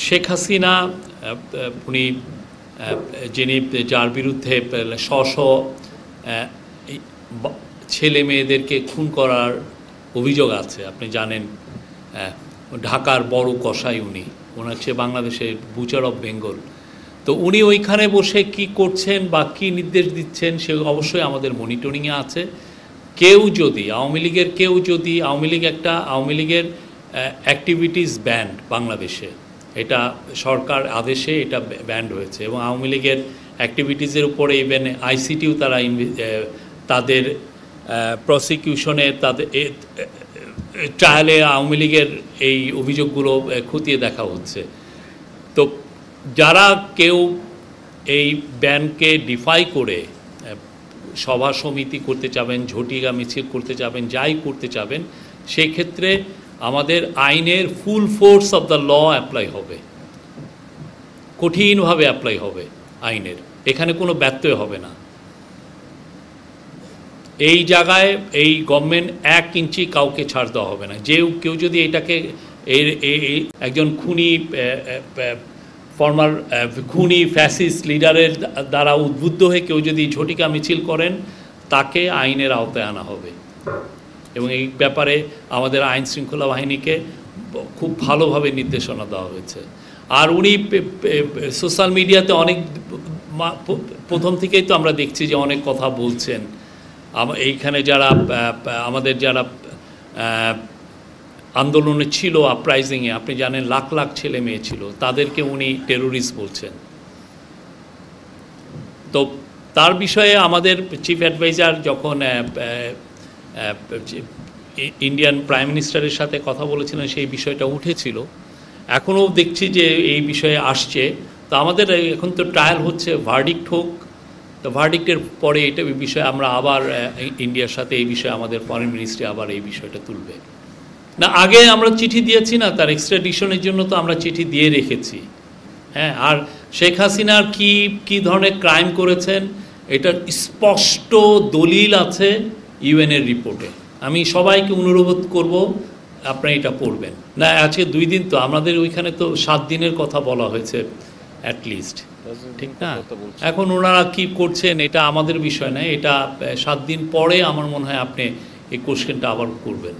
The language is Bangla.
শেখ হাসিনা উনি যিনি যার বিরুদ্ধে ছেলে মেয়েদেরকে খুন করার অভিযোগ আছে, আপনি জানেন, ঢাকার বড় কসাই উনি, ওনার হচ্ছে বাংলাদেশের বুচার অফ বেঙ্গল। তো উনি ওইখানে বসে কি করছেন বা কী নির্দেশ দিচ্ছেন সে অবশ্যই আমাদের মনিটরিংয়ে আছে। কেউ যদি আওয়ামী লীগের অ্যাক্টিভিটিস ব্যান্ড বাংলাদেশে, এটা সরকার আদেশে এটা ব্যান্ড হয়েছে, এবং আওয়ামী লীগের অ্যাক্টিভিটিসের উপরে ইভেন আইসিটিও তারা তাদের প্রসিকিউশনে তাদের ট্রায়ালে আওয়ামী লীগের এই অভিযোগগুলো খতিয়ে দেখা হচ্ছে। তো যারা কেউ এই ব্যানকে ডিফাই করে সভা সমিতি করতে চাবেন, ঝটিকা মিছিল করতে চাবেন, যাই করতে চাবেন, সেই ক্ষেত্রে আমাদের আইনের full force of the law apply হবে, কঠিনভাবে অ্যাপ্লাই হবে আইনের, এখানে কোনো ব্যত্যয় হবে না। এই জায়গায় এই গভর্নমেন্ট 1 ইঞ্চি কাউকে ছাড় দেওয়া হবে না। কেউ যদি এটাকে একজন খুনি ফ্যাসিস্ট লিডারের দ্বারা উদ্বুদ্ধ হয়ে কেউ যদি ঝটিকা মিছিল করেন, তাকে আইনের আওতায় আনা হবে। এবং এই ব্যাপারে আমাদের আইন শৃঙ্খলা বাহিনীকে খুব ভালোভাবে নির্দেশনা দেওয়া হয়েছে। আর উনি সোশ্যাল মিডিয়াতে অনেক প্রথম থেকেই তো আমরা দেখছি যে অনেক কথা বলছেন। এইখানে আমাদের যারা আন্দোলনে ছিল, আপরাইজিংয়ে, আপনি জানেন লাখ লাখ ছেলে মেয়ে ছিল, তাদেরকে উনি টেরোরিস্ট বলছেন। তো তার বিষয়ে আমাদের চিফ অ্যাডভাইজার যখন ইন্ডিয়ান প্রাইম মিনিস্টারের সাথে কথা বলেছিলেন, সেই বিষয়টা উঠেছিল। এখনও দেখছি যে এই বিষয়ে আসছে। তো আমাদের এখন তো ট্রায়াল হচ্ছে, ভার্ডিক্ট হোক, তো ভার্ডিক্টের পরে এটা বিষয়ে আমরা আবার ইন্ডিয়ার সাথে এই বিষয়ে আমাদের ফরেন মিনিস্ট্রি আবার এই বিষয়টা তুলবে। না, আগে আমরা চিঠি দিয়েছি না, তার এক্সট্রাডিশনের জন্য তো আমরা চিঠি দিয়ে রেখেছি। হ্যাঁ, আর শেখ হাসিনার কি ধরনের ক্রাইম করেছেন এটার স্পষ্ট দলিল আছে ইউএনের রিপোর্টে। আমি সবাইকে অনুরোধ করব আপনারা এটা পড়বেন। না, আজকে 2 দিন, তো আমাদের ওইখানে তো 7 দিনের কথা বলা হয়েছে অ্যাটলিস্ট, ঠিক না? এখন ওনারা কি করছেন এটা আমাদের বিষয় নয়, এটা 7 দিন পরে আমার মনে হয় আপনি এই কোশ্চেনটা আবার করবেন।